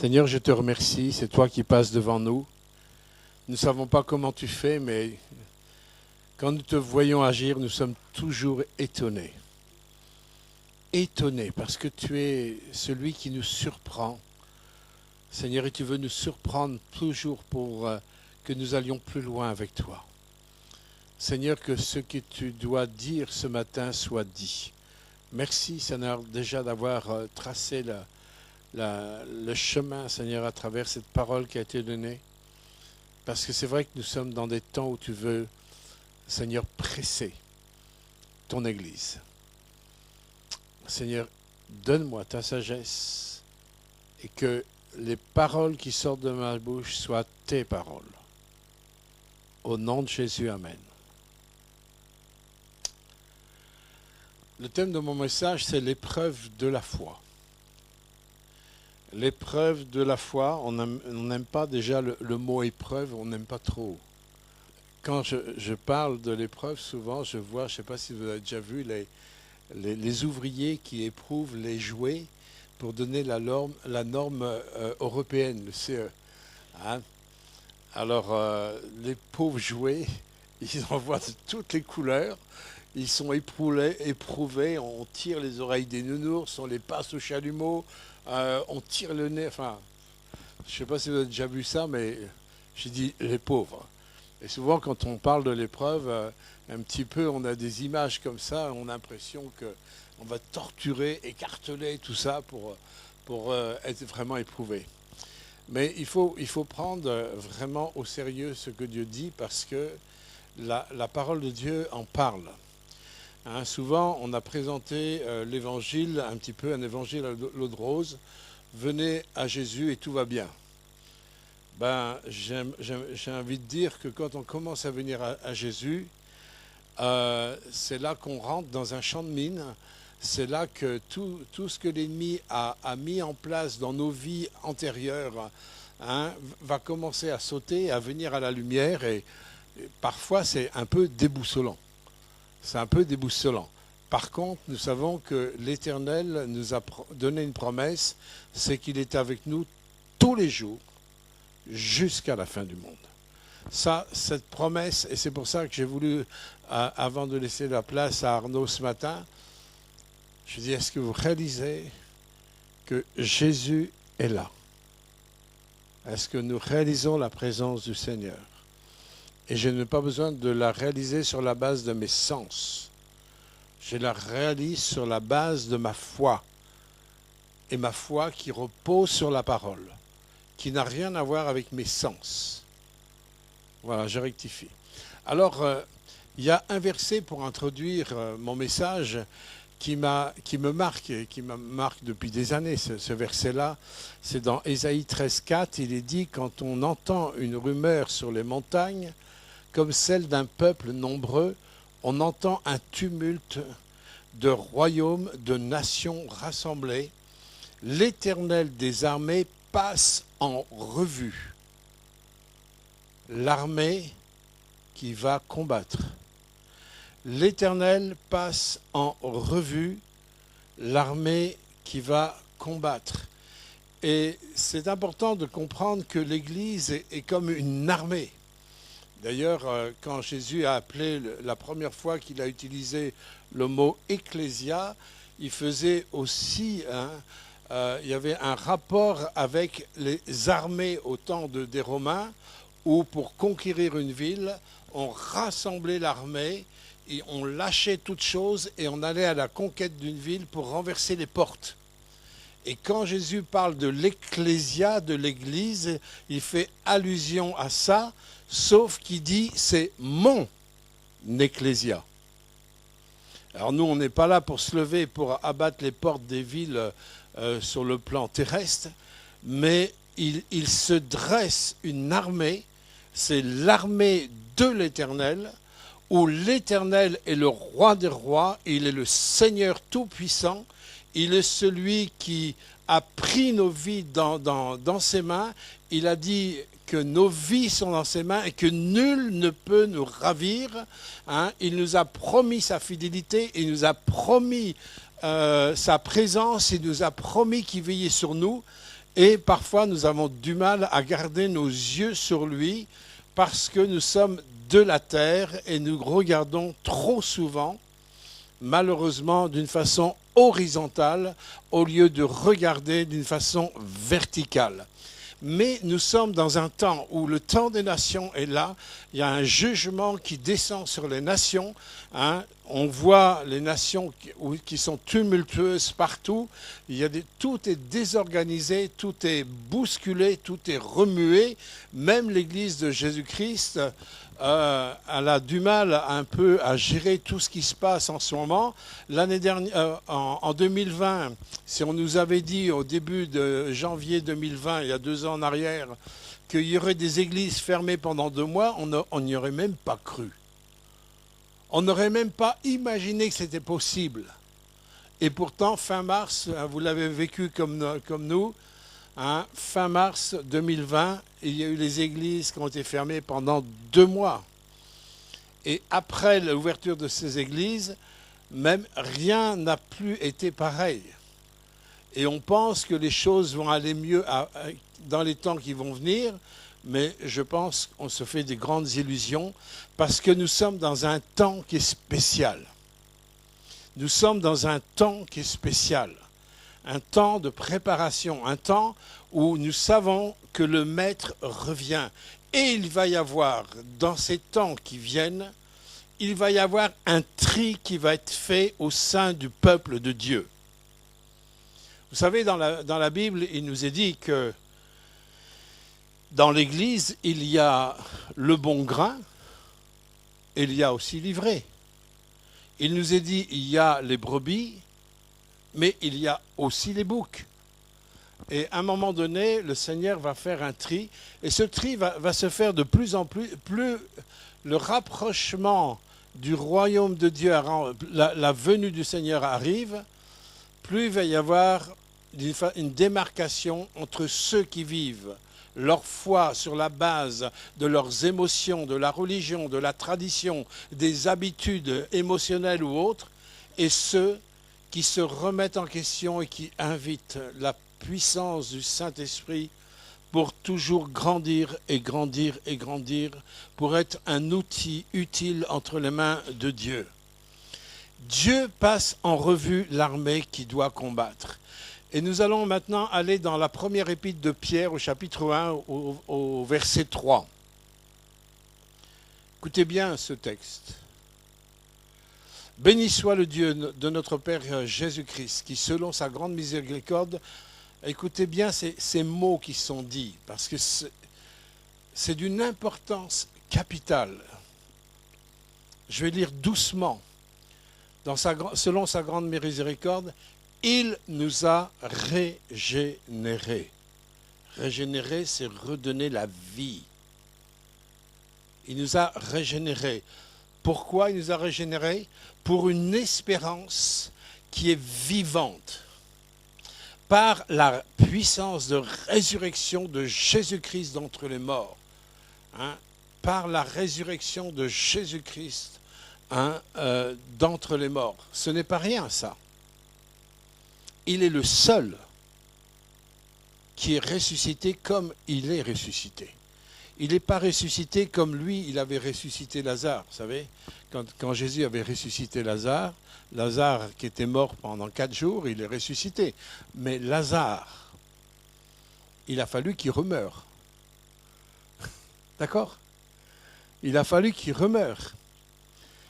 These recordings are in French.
Seigneur, je te remercie, c'est toi qui passes devant nous. Nous ne savons pas comment tu fais, mais quand nous te voyons agir, nous sommes toujours étonnés. Étonnés, parce que tu es celui qui nous surprend. Seigneur, et tu veux nous surprendre toujours pour que nous allions plus loin avec toi. Seigneur, que ce que tu dois dire ce matin soit dit. Merci, Seigneur, déjà d'avoir tracé le chemin, Seigneur, à travers cette parole qui a été donnée. Parce que c'est vrai que nous sommes dans des temps où tu veux, Seigneur, presser ton Église. Seigneur, donne-moi ta sagesse et que les paroles qui sortent de ma bouche soient tes paroles. Au nom de Jésus, Amen. Le thème de mon message, c'est l'épreuve de la foi. L'épreuve de la foi, on n'aime pas déjà le mot épreuve, on n'aime pas trop. Quand je parle de l'épreuve, souvent je vois, je ne sais pas si vous avez déjà vu, les ouvriers qui éprouvent les jouets pour donner la norme européenne, le CE. Hein? Alors, les pauvres jouets, ils en voient de toutes les couleurs. Ils sont éprouvés, on tire les oreilles des nounours, on les passe au chalumeau, on tire le nez. Enfin, je ne sais pas si vous avez déjà vu ça, mais j'ai dit les pauvres. Et souvent, quand on parle de l'épreuve, un petit peu, on a des images comme ça, on a l'impression qu'on va torturer, écarteler, tout ça pour être vraiment éprouvé. Mais il faut prendre vraiment au sérieux ce que Dieu dit, parce que la parole de Dieu en parle. Hein, souvent, on a présenté l'évangile, un petit peu un évangile à l'eau de rose. Venez à Jésus et tout va bien. Ben, j'ai envie de dire que quand on commence à venir à Jésus, c'est là qu'on rentre dans un champ de mine. C'est là que tout ce que l'ennemi a mis en place dans nos vies antérieures, hein, va commencer à sauter, à venir à la lumière. Et parfois, c'est un peu déboussolant. C'est un peu déboussolant. Par contre, nous savons que l'Éternel nous a donné une promesse, c'est qu'il est avec nous tous les jours jusqu'à la fin du monde. Ça, cette promesse, et c'est pour ça que j'ai voulu, avant de laisser la place à Arnaud ce matin, je dis, est-ce que vous réalisez que Jésus est là? Est-ce que nous réalisons la présence du Seigneur? Et je n'ai pas besoin de la réaliser sur la base de mes sens. Je la réalise sur la base de ma foi. Et ma foi qui repose sur la parole, qui n'a rien à voir avec mes sens. Voilà, je rectifie. Alors, il y a un verset pour introduire mon message qui me marque depuis des années. Ce verset-là, c'est dans Ésaïe 13,4. Il est dit, quand on entend une rumeur sur les montagnes, comme celle d'un peuple nombreux, on entend un tumulte de royaumes, de nations rassemblées. L'Éternel des armées passe en revue l'armée qui va combattre. L'Éternel passe en revue l'armée qui va combattre. Et c'est important de comprendre que l'Église est comme une armée. D'ailleurs, quand Jésus a appelé la première fois qu'il a utilisé le mot « ecclésia », il faisait aussi, il y avait un rapport avec les armées au temps des Romains, où pour conquérir une ville, on rassemblait l'armée, et on lâchait toutes choses et on allait à la conquête d'une ville pour renverser les portes. Et quand Jésus parle de l'ecclésia, de l'Église, il fait allusion à ça, sauf qu'il dit c'est mon ecclésia. Alors nous, on n'est pas là pour se lever, pour abattre les portes des villes sur le plan terrestre, mais il se dresse une armée, c'est l'armée de l'Éternel, où l'Éternel est le roi des rois, il est le Seigneur tout-puissant, il est celui qui a pris nos vies dans ses mains, il a dit que nos vies sont dans ses mains et que nul ne peut nous ravir. Hein. Il nous a promis sa fidélité, il nous a promis sa présence, il nous a promis qu'il veillait sur nous. Et parfois, nous avons du mal à garder nos yeux sur lui parce que nous sommes de la terre et nous regardons trop souvent, malheureusement, d'une façon horizontale au lieu de regarder d'une façon verticale. Mais nous sommes dans un temps où le temps des nations est là. Il y a un jugement qui descend sur les nations. On voit les nations qui sont tumultueuses partout. Tout est désorganisé, tout est bousculé, tout est remué. Même l'Église de Jésus-Christ, elle a du mal un peu à gérer tout ce qui se passe en ce moment. L'année dernière, en 2020, si on nous avait dit au début de janvier 2020, il y a 2 ans en arrière, qu'il y aurait des églises fermées pendant 2 mois, on n'y aurait même pas cru. On n'aurait même pas imaginé que c'était possible. Et pourtant, fin mars, vous l'avez vécu comme nous, fin mars 2020, il y a eu les églises qui ont été fermées pendant 2 mois. Et après l'ouverture de ces églises, même rien n'a plus été pareil. Et on pense que les choses vont aller mieux dans les temps qui vont venir, mais je pense qu'on se fait des grandes illusions parce que nous sommes dans un temps qui est spécial. Nous sommes dans un temps qui est spécial. Un temps de préparation, un temps où nous savons que le Maître revient. Et il va y avoir, dans ces temps qui viennent, il va y avoir un tri qui va être fait au sein du peuple de Dieu. Vous savez, dans la Bible, il nous est dit que dans l'Église, il y a le bon grain et il y a aussi l'ivraie. Il nous est dit il y a les brebis, mais il y a aussi les boucs. Et à un moment donné, le Seigneur va faire un tri, et ce tri va se faire de plus en plus. Plus le rapprochement du royaume de Dieu, la venue du Seigneur arrive, plus il va y avoir une démarcation entre ceux qui vivent leur foi sur la base de leurs émotions, de la religion, de la tradition, des habitudes émotionnelles ou autres, et ceux qui se remettent en question et qui invitent la puissance du Saint-Esprit pour toujours grandir et grandir et grandir, pour être un outil utile entre les mains de Dieu. Dieu passe en revue l'armée qui doit combattre. Et nous allons maintenant aller dans la première épître de Pierre, au chapitre 1, au verset 3. Écoutez bien ce texte. Béni soit le Dieu de notre Père Jésus-Christ, qui selon sa grande miséricorde, écoutez bien ces mots qui sont dits, parce que c'est d'une importance capitale. Je vais lire doucement. Selon sa grande miséricorde, il nous a régénérés. Régénérer, c'est redonner la vie. Il nous a régénérés. Pourquoi il nous a régénérés? Pour une espérance qui est vivante. Par la puissance de résurrection de Jésus-Christ d'entre les morts. Par la résurrection de Jésus-Christ d'entre les morts. Ce n'est pas rien, ça. Il est le seul qui est ressuscité comme il est ressuscité. Il n'est pas ressuscité comme lui, il avait ressuscité Lazare. Vous savez, quand Jésus avait ressuscité Lazare qui était mort pendant 4 jours, il est ressuscité. Mais Lazare, il a fallu qu'il remeure. D'accord? Il a fallu qu'il remeure.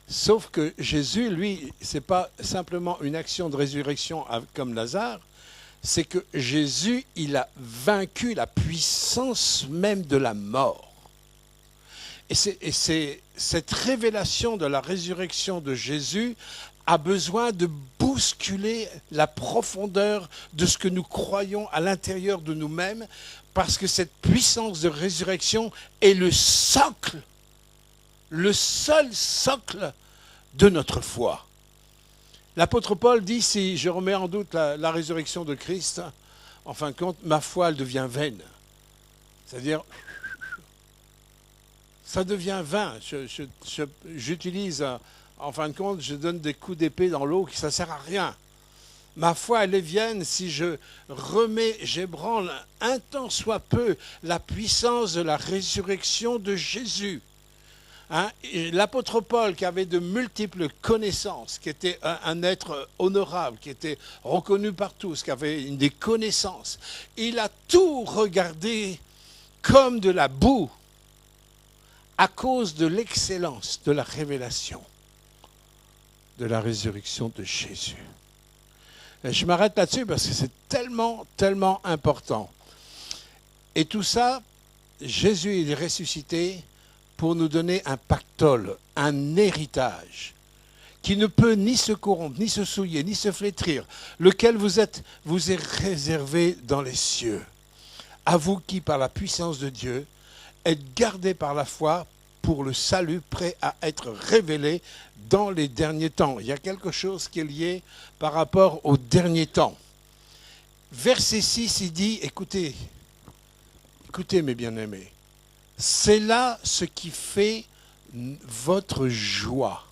Sauf que Jésus, lui, ce n'est pas simplement une action de résurrection comme Lazare, c'est que Jésus, il a vaincu la puissance même de la mort. Et c'est cette révélation de la résurrection de Jésus a besoin de bousculer la profondeur de ce que nous croyons à l'intérieur de nous-mêmes, parce que cette puissance de résurrection est le socle, le seul socle de notre foi. L'apôtre Paul dit, si je remets en doute la résurrection de Christ, en fin de compte, ma foi, elle devient vaine. C'est-à-dire, ça devient vain. J'utilise, en fin de compte, je donne des coups d'épée dans l'eau, ça ne sert à rien. Ma foi, elle est vienne si je remets, j'ébranle un tant soit peu la puissance de la résurrection de Jésus. Hein, l'apôtre Paul, qui avait de multiples connaissances, qui était un être honorable, qui était reconnu par tous, qui avait des connaissances, il a tout regardé comme de la boue à cause de l'excellence de la révélation de la résurrection de Jésus. Et je m'arrête là-dessus parce que c'est tellement, tellement important. Et tout ça, Jésus est ressuscité pour nous donner un pactole, un héritage qui ne peut ni se corrompre, ni se souiller, ni se flétrir, lequel vous est réservé dans les cieux. À vous qui, par la puissance de Dieu, êtes gardés par la foi pour le salut prêt à être révélé dans les derniers temps. Il y a quelque chose qui est lié par rapport aux derniers temps. Verset 6, il dit, écoutez mes bien-aimés, c'est là ce qui fait votre joie.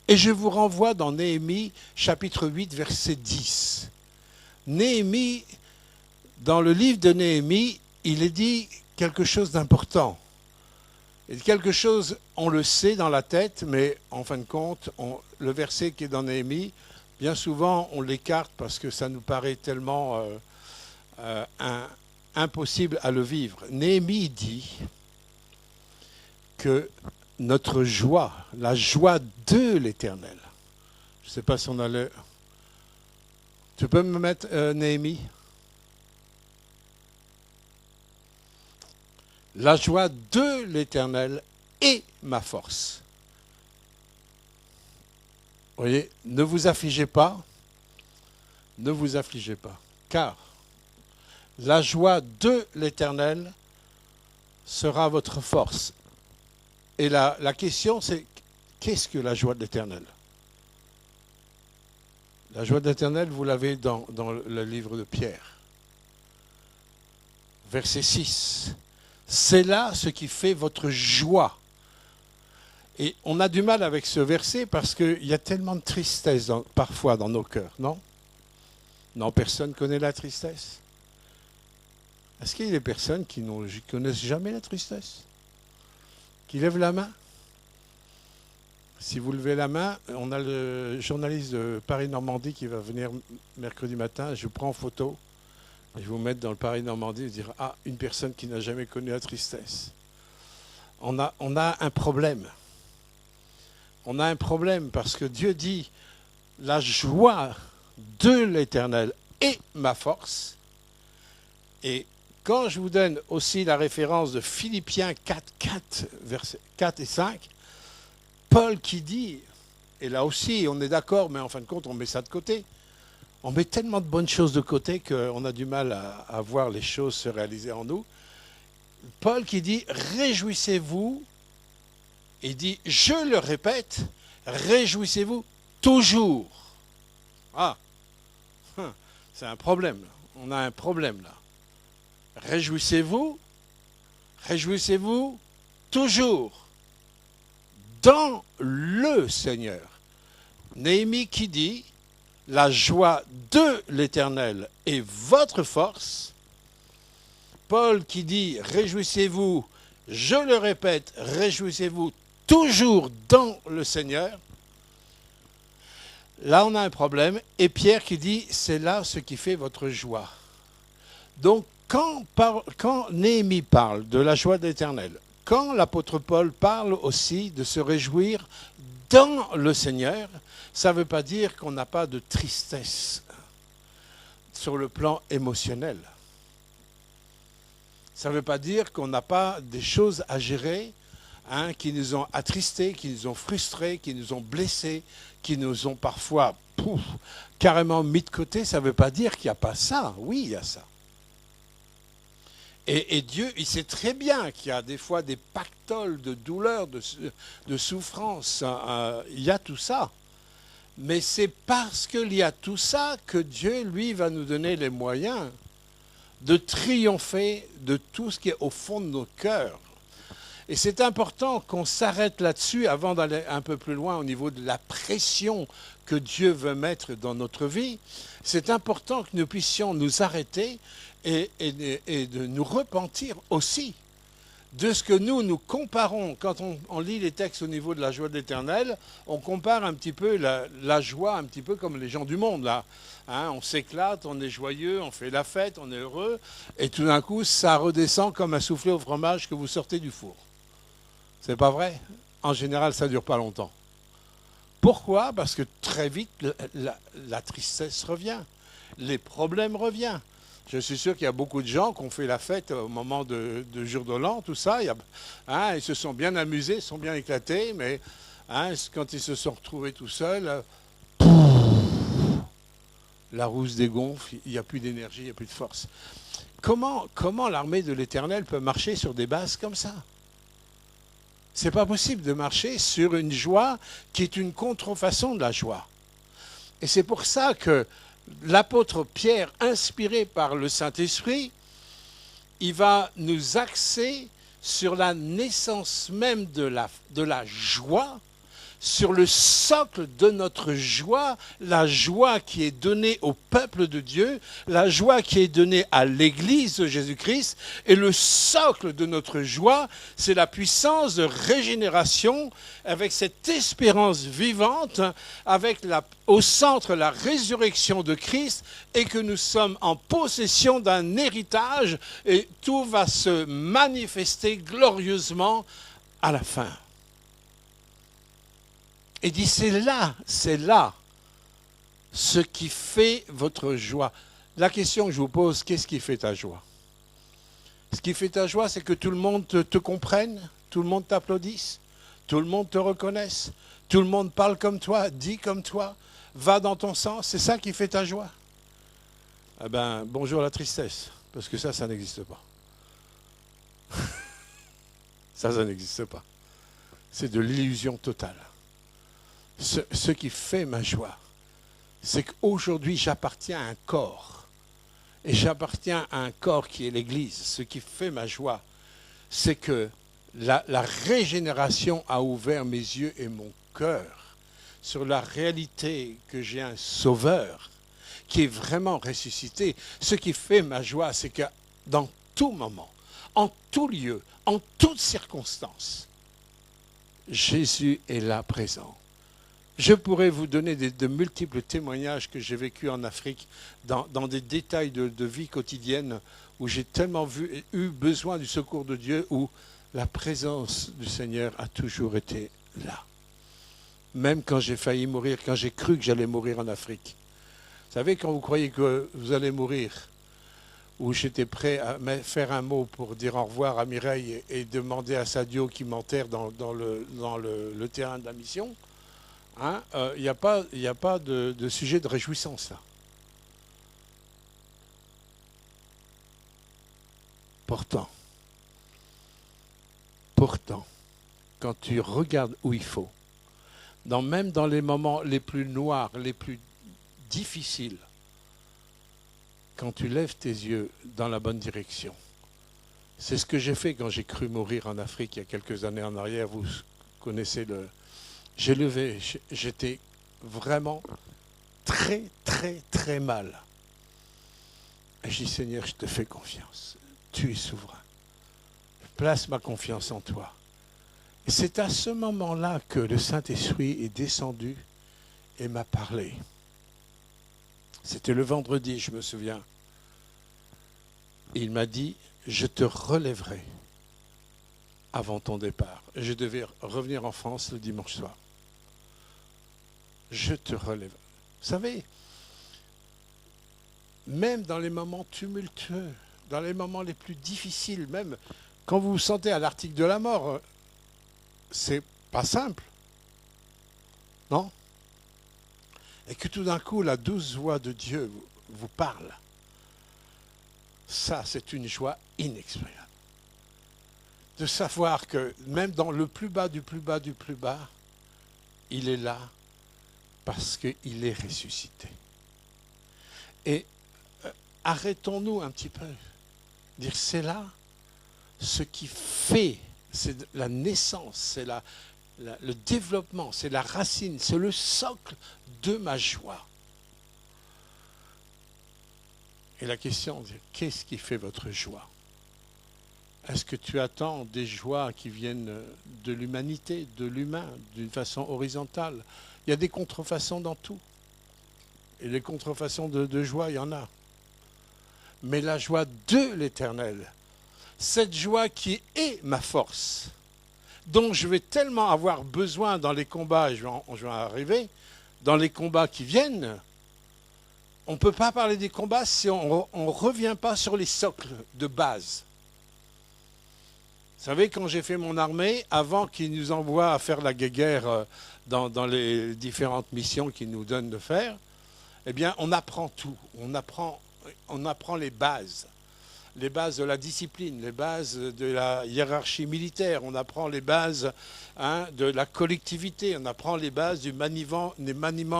Et je vous renvoie dans Néhémie, chapitre 8, verset 10. Néhémie, dans le livre de Néhémie, il est dit quelque chose d'important. Et quelque chose, on le sait dans la tête, mais en fin de compte, le verset qui est dans Néhémie, bien souvent, on l'écarte parce que ça nous paraît tellement impossible à le vivre. Néhémie dit que notre joie, la joie de l'Éternel, je ne sais pas si on a le... Tu peux me mettre Néhémie ? La joie de l'Éternel est ma force. Vous voyez, ne vous affligez pas, car la joie de l'Éternel sera votre force. Et la question, c'est, qu'est-ce que la joie de l'Éternel ? La joie de l'Éternel, vous l'avez dans le livre de Pierre. Verset 6. C'est là ce qui fait votre joie. Et on a du mal avec ce verset parce qu'il y a tellement de tristesse parfois dans nos cœurs, non ? Non, personne ne connaît la tristesse. Est-ce qu'il y a des personnes qui ne connaissent jamais la tristesse ? Qui lèvent la main ? Si vous levez la main, on a le journaliste de Paris-Normandie qui va venir mercredi matin, je vous prends en photo. Je vais vous mettre dans le Paris-Normandie et dire « Ah, une personne qui n'a jamais connu la tristesse. » On a un problème. On a un problème parce que Dieu dit « La joie de l'Éternel est ma force. » Et quand je vous donne aussi la référence de Philippiens 4, versets 4 et 5, Paul qui dit, et là aussi on est d'accord, mais en fin de compte on met ça de côté, on met tellement de bonnes choses de côté qu'on a du mal à voir les choses se réaliser en nous. Paul qui dit « Réjouissez-vous », il dit « Je le répète, réjouissez-vous toujours ». Ah, c'est un problème, on a un problème là. Réjouissez-vous toujours dans le Seigneur. Néhémie qui dit la joie de l'Éternel est votre force. Paul qui dit réjouissez-vous, je le répète, réjouissez-vous toujours dans le Seigneur. Là on a un problème. Et Pierre qui dit c'est là ce qui fait votre joie. Donc quand Néhémie parle de la joie de l'Éternel, quand l'apôtre Paul parle aussi de se réjouir dans le Seigneur, ça ne veut pas dire qu'on n'a pas de tristesse sur le plan émotionnel. Ça ne veut pas dire qu'on n'a pas des choses à gérer qui nous ont attristés, qui nous ont frustrés, qui nous ont blessés, qui nous ont parfois carrément mis de côté. Ça ne veut pas dire qu'il n'y a pas ça. Oui, il y a ça. Et Dieu, il sait très bien qu'il y a des fois des pactoles de douleur, de souffrance. Il y a tout ça. Mais c'est parce qu'il y a tout ça que Dieu, lui, va nous donner les moyens de triompher de tout ce qui est au fond de nos cœurs. Et c'est important qu'on s'arrête là-dessus avant d'aller un peu plus loin au niveau de la pression que Dieu veut mettre dans notre vie. C'est important que nous puissions nous arrêter et de nous repentir aussi de ce que nous comparons. Quand on lit les textes au niveau de la joie de l'Éternel, on compare un petit peu la joie, un petit peu comme les gens du monde, là. Hein, on s'éclate, on est joyeux, on fait la fête, on est heureux, et tout d'un coup, ça redescend comme un soufflé au fromage que vous sortez du four. C'est pas vrai? En général, ça ne dure pas longtemps. Pourquoi? Parce que très vite, la tristesse revient, les problèmes reviennent. Je suis sûr qu'il y a beaucoup de gens qui ont fait la fête au moment de jour de l'an, tout ça. Ils se sont bien amusés, sont bien éclatés, mais quand ils se sont retrouvés tout seuls, la rousse dégonfle, il n'y a plus d'énergie, il n'y a plus de force. Comment l'armée de l'Éternel peut marcher sur des bases comme ça? C'est pas possible de marcher sur une joie qui est une contrefaçon de la joie. Et c'est pour ça que l'apôtre Pierre, inspiré par le Saint-Esprit, il va nous axer sur la naissance même de la joie, sur le socle de notre joie, la joie qui est donnée au peuple de Dieu, la joie qui est donnée à l'Église de Jésus-Christ. Et le socle de notre joie, c'est la puissance de régénération avec cette espérance vivante, avec au centre la résurrection de Christ, et que nous sommes en possession d'un héritage, et tout va se manifester glorieusement à la fin. Et dit, c'est là ce qui fait votre joie. La question que je vous pose, qu'est-ce qui fait ta joie? Ce qui fait ta joie, c'est que tout le monde te comprenne, tout le monde t'applaudisse, tout le monde te reconnaisse, tout le monde parle comme toi, dit comme toi, va dans ton sens. C'est ça qui fait ta joie? Eh bien, bonjour la tristesse, parce que ça n'existe pas. Ça n'existe pas. C'est de l'illusion totale. Ce qui fait ma joie, c'est qu'aujourd'hui, j'appartiens à un corps. Et j'appartiens à un corps qui est l'Église. Ce qui fait ma joie, c'est que la régénération a ouvert mes yeux et mon cœur sur la réalité que j'ai un Sauveur qui est vraiment ressuscité. Ce qui fait ma joie, c'est que dans tout moment, en tout lieu, en toutes circonstances, Jésus est là présent. Je pourrais vous donner de multiples témoignages que j'ai vécus en Afrique, dans des détails de vie quotidienne, où j'ai tellement eu besoin du secours de Dieu, où la présence du Seigneur a toujours été là. Même quand j'ai failli mourir, quand j'ai cru que j'allais mourir en Afrique. Vous savez, quand vous croyez que vous allez mourir, où j'étais prêt à faire un mot pour dire au revoir à Mireille et demander à Sadio qui m'enterre dans le terrain de la mission, il n'y a pas de sujet de réjouissance là. Pourtant, quand tu regardes où il faut, même dans les moments les plus noirs, les plus difficiles, quand tu lèves tes yeux dans la bonne direction, c'est ce que j'ai fait quand j'ai cru mourir en Afrique il y a quelques années en arrière. Vous connaissez J'ai levé, j'étais vraiment très, très, très mal. Et je dis, Seigneur, je te fais confiance. Tu es souverain. Je place ma confiance en toi. Et c'est à ce moment-là que le Saint-Esprit est descendu et m'a parlé. C'était le vendredi, je me souviens. Et il m'a dit, je te relèverai avant ton départ. Je devais revenir en France le dimanche soir. Je te relève. Vous savez, même dans les moments tumultueux, dans les moments les plus difficiles, même quand vous vous sentez à l'article de la mort, c'est pas simple. Non? Et que tout d'un coup, la douce voix de Dieu vous parle. Ça, c'est une joie inexprimable. De savoir que même dans le plus bas du plus bas du plus bas, il est là parce qu'il est ressuscité. Et arrêtons-nous un petit peu. Dire, c'est là ce qui fait C'est la naissance, c'est le développement, c'est la racine, c'est le socle de ma joie. Et la question, c'est qu'est-ce qui fait votre joie? Est-ce que tu attends des joies qui viennent de l'humanité, de l'humain, d'une façon horizontale? Il y a des contrefaçons dans tout. Et les contrefaçons de joie, il y en a. Mais la joie de l'Éternel, cette joie qui est ma force, dont je vais tellement avoir besoin dans les combats, et je vais arriver, dans les combats qui viennent, on ne peut pas parler des combats si on ne revient pas sur les socles de base. Vous savez, quand j'ai fait mon armée, avant qu'ils nous envoient à faire la guéguerre dans les différentes missions qu'ils nous donnent de faire, eh bien, on apprend tout. On apprend les bases de la discipline, les bases de la hiérarchie militaire, on apprend les bases de la collectivité, on apprend les bases du maniement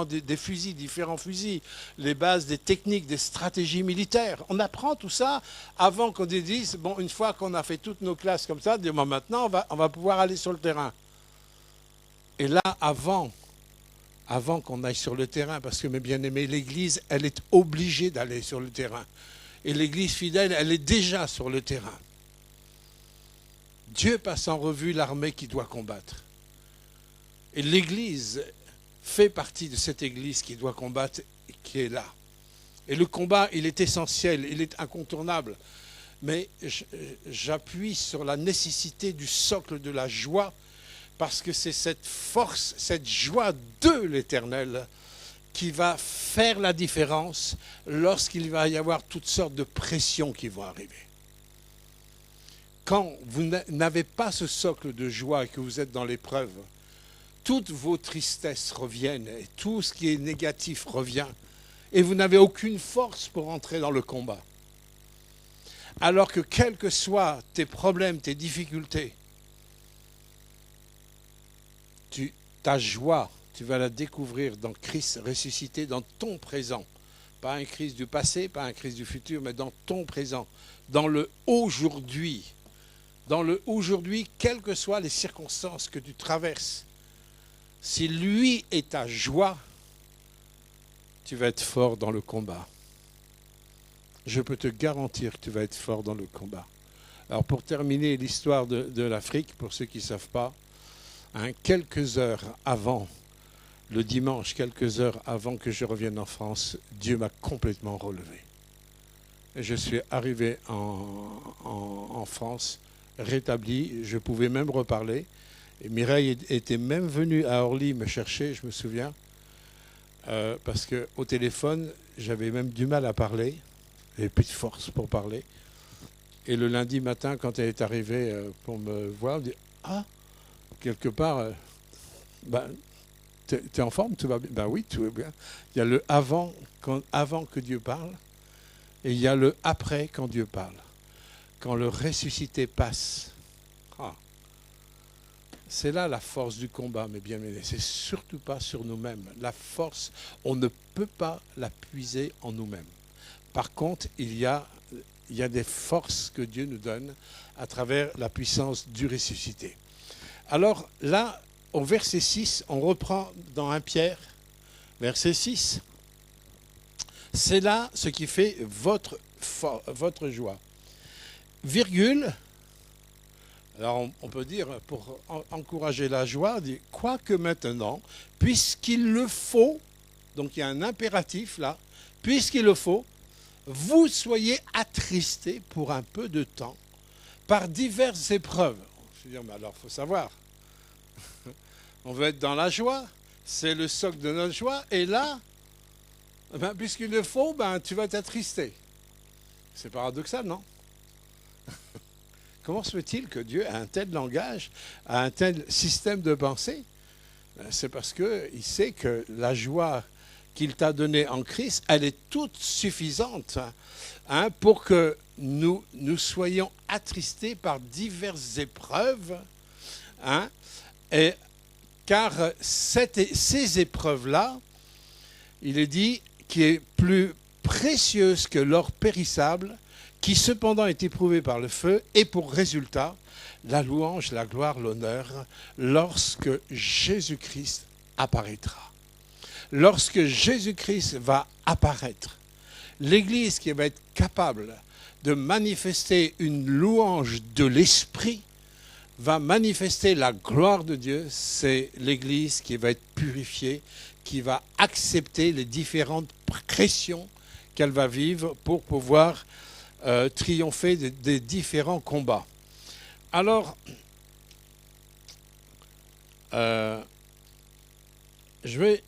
des fusils, différents fusils, les bases des techniques, des stratégies militaires. On apprend tout ça avant qu'on dise, bon, une fois qu'on a fait toutes nos classes comme ça, bon, maintenant on va pouvoir aller sur le terrain. Et là, avant qu'on aille sur le terrain, parce que mes bien-aimés, l'Église, elle est obligée d'aller sur le terrain. Et l'Église fidèle, elle est déjà sur le terrain. Dieu passe en revue l'armée qui doit combattre. Et l'Église fait partie de cette Église qui doit combattre, qui est là. Et le combat, il est essentiel, il est incontournable. Mais j'appuie sur la nécessité du socle de la joie, parce que c'est cette force, cette joie de l'Éternel qui va faire la différence lorsqu'il va y avoir toutes sortes de pressions qui vont arriver. Quand vous n'avez pas ce socle de joie et que vous êtes dans l'épreuve, toutes vos tristesses reviennent et tout ce qui est négatif revient et vous n'avez aucune force pour entrer dans le combat. Alors que quels que soient tes problèmes, tes difficultés, ta joie, tu vas la découvrir dans Christ ressuscité, dans ton présent. Pas un Christ du passé, pas un Christ du futur, mais dans ton présent, dans le aujourd'hui. Dans le aujourd'hui, quelles que soient les circonstances que tu traverses, si lui est ta joie, tu vas être fort dans le combat. Je peux te garantir que tu vas être fort dans le combat. Alors pour terminer l'histoire de l'Afrique, pour ceux qui ne savent pas, quelques heures avant, le dimanche, quelques heures avant que je revienne en France, Dieu m'a complètement relevé. Et je suis arrivé en France, rétabli, je pouvais même reparler. Et Mireille était même venue à Orly me chercher, je me souviens, parce qu'au téléphone, j'avais même du mal à parler, j'avais plus de force pour parler. Et le lundi matin, quand elle est arrivée pour me voir, elle dit « Ah, quelque part, t'es en forme, tout va bien ?» Ben oui, tout va bien. Il y a le avant que Dieu parle, et il y a le après quand Dieu parle. Quand le ressuscité passe. Ah. C'est là la force du combat, mes bien-aimés. C'est surtout pas sur nous-mêmes. La force, on ne peut pas la puiser en nous-mêmes. Par contre, il y a des forces que Dieu nous donne à travers la puissance du ressuscité. Alors là, au verset 6, on reprend dans 1 Pierre, verset 6. C'est là ce qui fait votre joie. Virgule, alors on peut dire, pour encourager la joie, dit, quoique maintenant, puisqu'il le faut, donc il y a un impératif là, puisqu'il le faut, vous soyez attristés pour un peu de temps par diverses épreuves. Je veux dire, mais alors il faut savoir, on veut être dans la joie, c'est le socle de notre joie, et là, puisqu'il le faut, tu vas t'attrister. C'est paradoxal, non? Comment se fait-il que Dieu a un tel langage, a un tel système de pensée? C'est parce qu'il sait que la joie qu'il t'a donnée en Christ, elle est toute suffisante pour que nous soyons attristés par diverses épreuves. Car ces épreuves-là, il est dit, qui est plus précieuse que l'or périssable, qui cependant est éprouvé par le feu, et pour résultat la louange, la gloire, l'honneur, lorsque Jésus-Christ apparaîtra. Lorsque Jésus-Christ va apparaître, l'Église qui va être capable de manifester une louange de l'Esprit va manifester la gloire de Dieu. C'est l'Église qui va être purifiée, qui va accepter les différentes pressions qu'elle va vivre pour pouvoir triompher des différents combats. Alors, je vais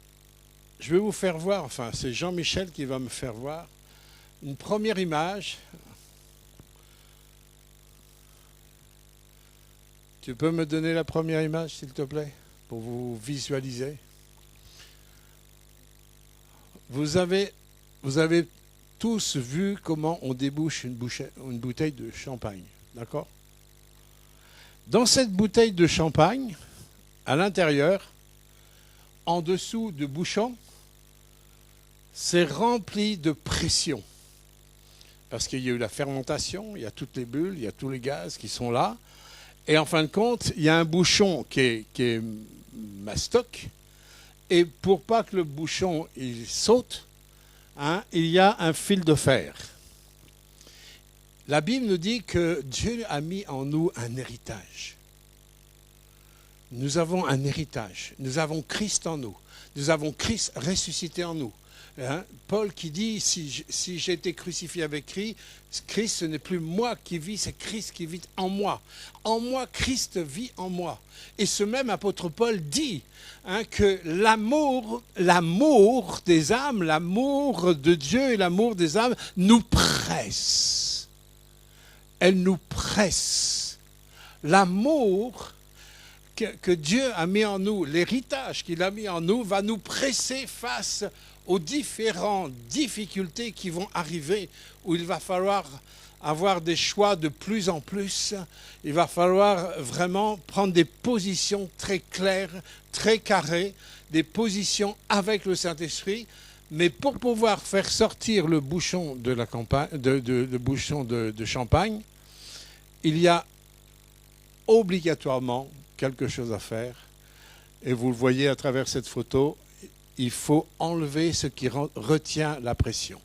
vous faire voir, enfin c'est Jean-Michel qui va me faire voir, une première image. Tu peux me donner la première image, s'il te plaît, pour vous visualiser. Vous avez tous vu comment on débouche une bouteille de champagne, d'accord? Dans cette bouteille de champagne, à l'intérieur, en dessous du bouchon, c'est rempli de pression. Parce qu'il y a eu la fermentation, il y a toutes les bulles, il y a tous les gaz qui sont là. Et en fin de compte, il y a un bouchon qui est mastoc. Et pour pas que le bouchon il saute, il y a un fil de fer. La Bible nous dit que Dieu a mis en nous un héritage. Nous avons un héritage. Nous avons Christ en nous. Nous avons Christ ressuscité en nous. Paul qui dit, si j'ai été crucifié avec Christ, ce n'est plus moi qui vis, c'est Christ qui vit en moi. En moi, Christ vit en moi. Et ce même apôtre Paul dit que l'amour des âmes, l'amour de Dieu et l'amour des âmes nous presse. Elle nous presse. L'amour que Dieu a mis en nous, l'héritage qu'il a mis en nous, va nous presser face aux différentes difficultés qui vont arriver, où il va falloir avoir des choix de plus en plus. Il va falloir vraiment prendre des positions très claires, très carrées, des positions avec le Saint-Esprit. Mais pour pouvoir faire sortir le bouchon de la campagne, le bouchon de champagne, il y a obligatoirement quelque chose à faire. Et vous le voyez à travers cette photo, il faut enlever ce qui retient la pression.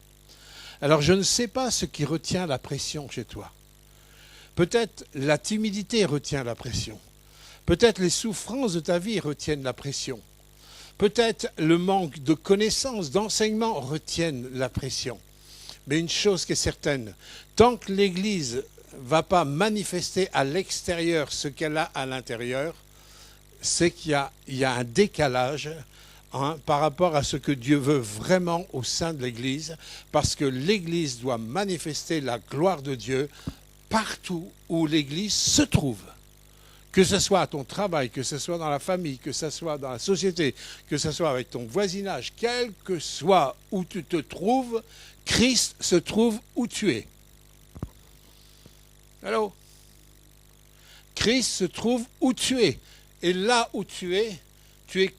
Alors je ne sais pas ce qui retient la pression chez toi. Peut-être la timidité retient la pression. Peut-être les souffrances de ta vie retiennent la pression. Peut-être le manque de connaissances, d'enseignement retiennent la pression. Mais une chose qui est certaine, tant que l'Église ne va pas manifester à l'extérieur ce qu'elle a à l'intérieur, c'est qu'il y a un décalage par rapport à ce que Dieu veut vraiment au sein de l'Église, parce que l'Église doit manifester la gloire de Dieu partout où l'Église se trouve. Que ce soit à ton travail, que ce soit dans la famille, que ce soit dans la société, que ce soit avec ton voisinage, quel que soit où tu te trouves, Christ se trouve où tu es. Allô? Christ se trouve où tu es. Et là où tu es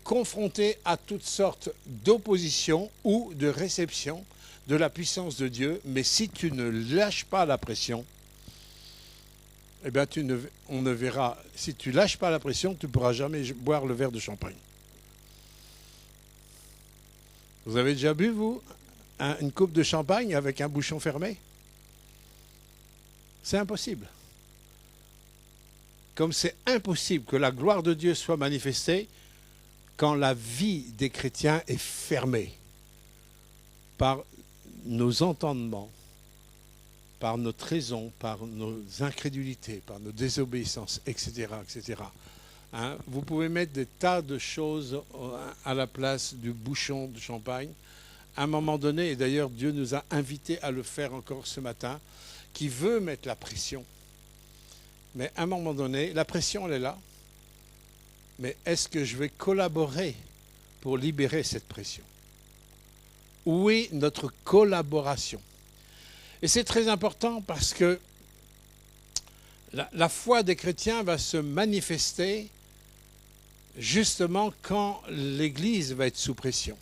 confronté à toutes sortes d'oppositions ou de réceptions de la puissance de Dieu. Mais si tu ne lâches pas la pression, eh bien on ne verra. Si tu ne lâches pas la pression, tu ne pourras jamais boire le verre de champagne. Vous avez déjà bu, vous, une coupe de champagne avec un bouchon fermé? C'est impossible. Comme c'est impossible que la gloire de Dieu soit manifestée quand la vie des chrétiens est fermée par nos entendements, par notre raison, par nos incrédulités, par nos désobéissances, etc. etc. Vous pouvez mettre des tas de choses à la place du bouchon de champagne. À un moment donné, et d'ailleurs Dieu nous a invités à le faire encore ce matin, qui veut mettre la pression. Mais à un moment donné, la pression, elle est là. Mais est-ce que je vais collaborer pour libérer cette pression? Où est notre collaboration? Et c'est très important parce que la foi des chrétiens va se manifester justement quand l'Église va être sous pression.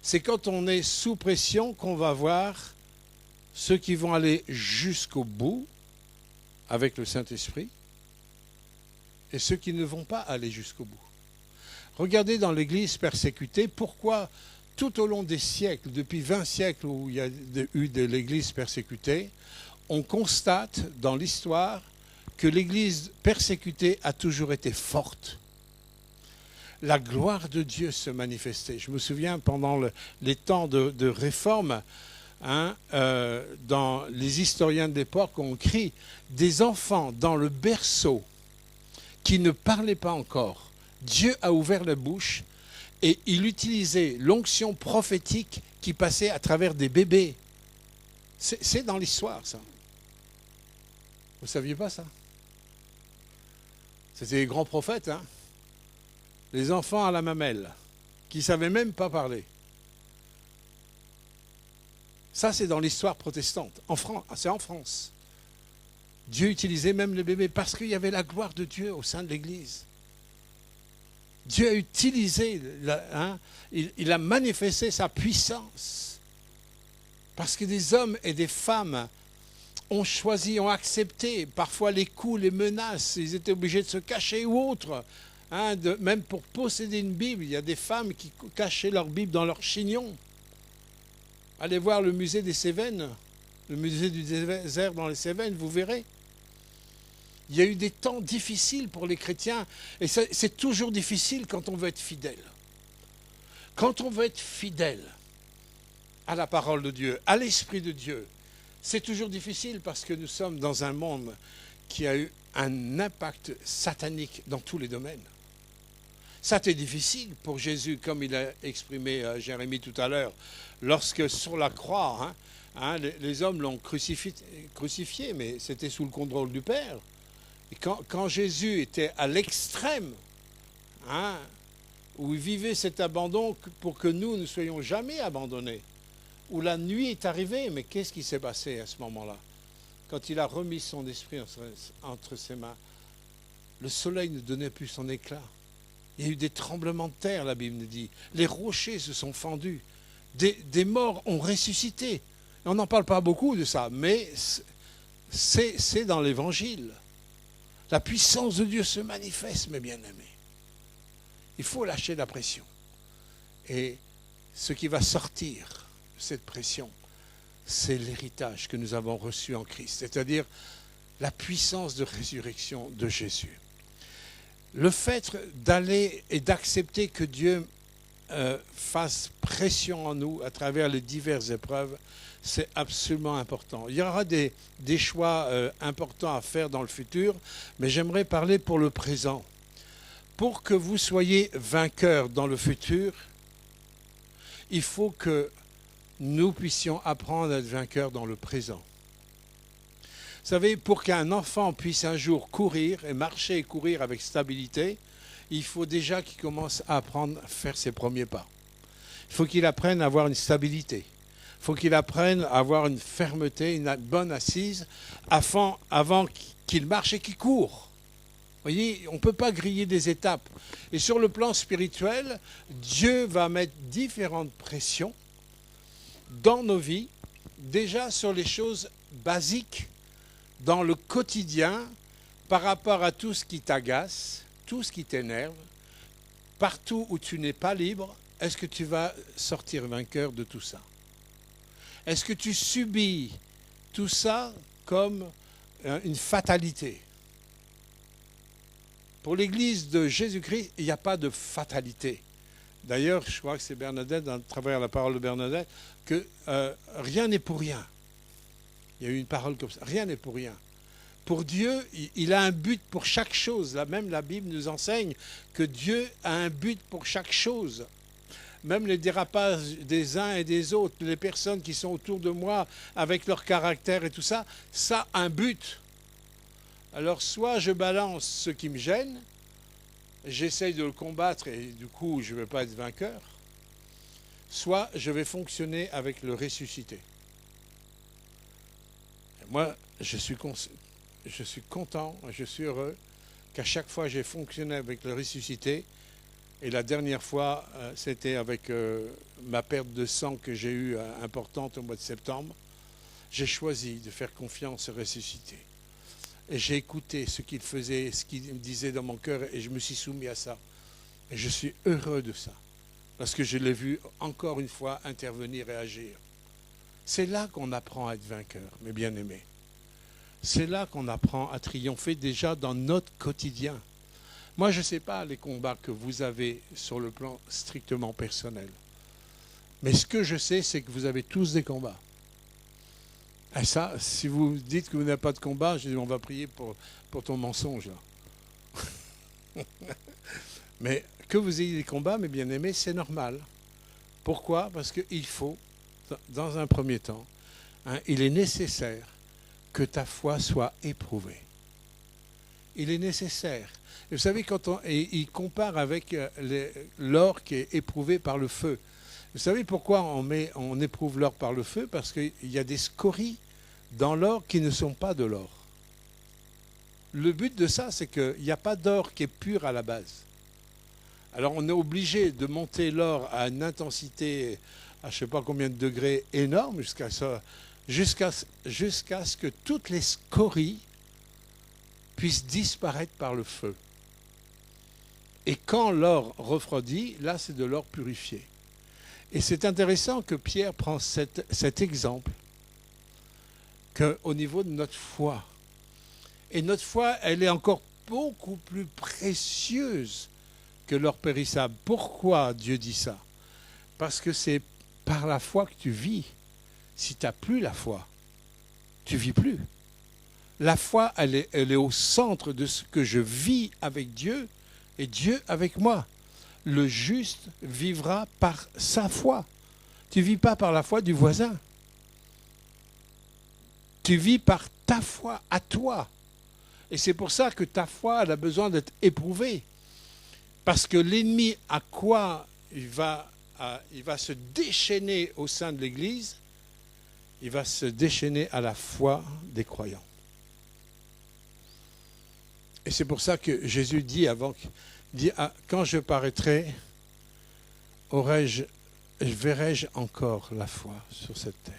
C'est quand on est sous pression qu'on va voir ceux qui vont aller jusqu'au bout avec le Saint-Esprit et ceux qui ne vont pas aller jusqu'au bout. Regardez dans l'Église persécutée, pourquoi tout au long des siècles, depuis 20 siècles où il y a eu de l'Église persécutée, on constate dans l'histoire que l'Église persécutée a toujours été forte. La gloire de Dieu se manifestait. Je me souviens, pendant les temps de réforme, dans les historiens de l'époque ont écrit des enfants dans le berceau qui ne parlaient pas encore. Dieu a ouvert la bouche et il utilisait l'onction prophétique qui passait à travers des bébés. C'est dans l'histoire, ça. Vous ne saviez pas ça? C'était les grands prophètes, hein? Les enfants à la mamelle, qui ne savaient même pas parler. Ça, c'est dans l'histoire protestante. C'est en France. Dieu utilisait même les bébés parce qu'il y avait la gloire de Dieu au sein de l'Église. Dieu a utilisé, il a manifesté sa puissance. Parce que des hommes et des femmes ont choisi, ont accepté parfois les coups, les menaces. Ils étaient obligés de se cacher ou autre. Même pour posséder une Bible, il y a des femmes qui cachaient leur Bible dans leur chignon. Allez voir le musée des Cévennes, le musée du désert dans les Cévennes, vous verrez. Il y a eu des temps difficiles pour les chrétiens, et c'est toujours difficile quand on veut être fidèle. Quand on veut être fidèle à la parole de Dieu, à l'Esprit de Dieu, c'est toujours difficile parce que nous sommes dans un monde qui a eu un impact satanique dans tous les domaines. Ça a été difficile pour Jésus, comme il a exprimé Jérémie tout à l'heure, lorsque sur la croix, les hommes l'ont crucifié, mais c'était sous le contrôle du Père. Et quand Jésus était à l'extrême, où il vivait cet abandon pour que nous ne soyons jamais abandonnés, où la nuit est arrivée, mais qu'est-ce qui s'est passé à ce moment-là? Quand il a remis son esprit entre ses mains, le soleil ne donnait plus son éclat. Il y a eu des tremblements de terre, la Bible nous dit. Les rochers se sont fendus. Des morts ont ressuscité. On n'en parle pas beaucoup de ça, mais c'est dans l'Évangile. La puissance de Dieu se manifeste, mes bien-aimés. Il faut lâcher la pression. Et ce qui va sortir de cette pression, c'est l'héritage que nous avons reçu en Christ, c'est-à-dire la puissance de résurrection de Jésus. Le fait d'aller et d'accepter que Dieu fasse pression en nous à travers les diverses épreuves, c'est absolument important. Il y aura des choix importants à faire dans le futur, mais j'aimerais parler pour le présent. Pour que vous soyez vainqueurs dans le futur, il faut que nous puissions apprendre à être vainqueurs dans le présent. Vous savez, pour qu'un enfant puisse un jour courir et marcher et courir avec stabilité, il faut déjà qu'il commence à apprendre à faire ses premiers pas. Il faut qu'il apprenne à avoir une stabilité. Il faut qu'il apprenne à avoir une fermeté, une bonne assise, avant qu'il marche et qu'il court. Vous voyez, on ne peut pas griller des étapes. Et sur le plan spirituel, Dieu va mettre différentes pressions dans nos vies, déjà sur les choses basiques, dans le quotidien, par rapport à tout ce qui t'agace, tout ce qui t'énerve, partout où tu n'es pas libre, est-ce que tu vas sortir vainqueur de tout ça? Est-ce que tu subis tout ça comme une fatalité? Pour l'Église de Jésus-Christ, il n'y a pas de fatalité. D'ailleurs, je crois que c'est Bernadette, à travers la parole de Bernadette, que rien n'est pour rien. Il y a eu une parole comme ça. Rien n'est pour rien. Pour Dieu, il a un but pour chaque chose. Là, même la Bible nous enseigne que Dieu a un but pour chaque chose. Même les dérapages des uns et des autres, les personnes qui sont autour de moi avec leur caractère et tout ça, ça a un but. Alors soit je balance ce qui me gêne, j'essaye de le combattre et du coup je ne vais pas être vainqueur, soit je vais fonctionner avec le ressuscité. Et moi, je suis content, je suis heureux qu'à chaque fois j'ai fonctionné avec le ressuscité. Et la dernière fois, c'était avec ma perte de sang que j'ai eue importante au mois de septembre. j'ai choisi de faire confiance et ressusciter. Et j'ai écouté ce qu'il faisait, ce qu'il me disait dans mon cœur, et je me suis soumis à ça. Et je suis heureux de ça, parce que je l'ai vu encore une fois intervenir et agir. C'est là qu'on apprend à être vainqueur, mes bien-aimés. C'est là qu'on apprend à triompher déjà dans notre quotidien. Moi, je ne sais pas les combats que vous avez sur le plan strictement personnel. Mais ce que je sais, c'est que vous avez tous des combats. Et ça, si vous dites que vous n'avez pas de combat, je dis, on va prier pour ton mensonge, là. Mais que vous ayez des combats, mes bien-aimés, c'est normal. Pourquoi? Parce qu'il faut, dans un premier temps, il est nécessaire que ta foi soit éprouvée. Il est nécessaire. Et vous savez, il compare avec l'or qui est éprouvé par le feu. Vous savez pourquoi on éprouve l'or par le feu? Parce qu'il y a des scories dans l'or qui ne sont pas de l'or. Le but de ça, c'est qu'il n'y a pas d'or qui est pur à la base. Alors on est obligé de monter l'or à une intensité, à je ne sais pas combien de degrés, énorme, jusqu'à ce que toutes les scories puissent disparaître par le feu. Et quand l'or refroidit, là c'est de l'or purifié. Et c'est intéressant que Pierre prend cet exemple qu'au niveau de notre foi. Et notre foi, elle est encore beaucoup plus précieuse que l'or périssable. Pourquoi Dieu dit ça? Parce que c'est par la foi que tu vis. Si tu n'as plus la foi, tu ne vis plus. La foi, elle est au centre de ce que je vis avec Dieu et Dieu avec moi. Le juste vivra par sa foi. Tu ne vis pas par la foi du voisin. Tu vis par ta foi à toi. Et c'est pour ça que ta foi, elle a besoin d'être éprouvée. Parce que l'ennemi, à quoi il va se déchaîner au sein de l'Église? Il va se déchaîner à la foi des croyants. Et c'est pour ça que Jésus dit quand je paraîtrai, verrai-je encore la foi sur cette terre.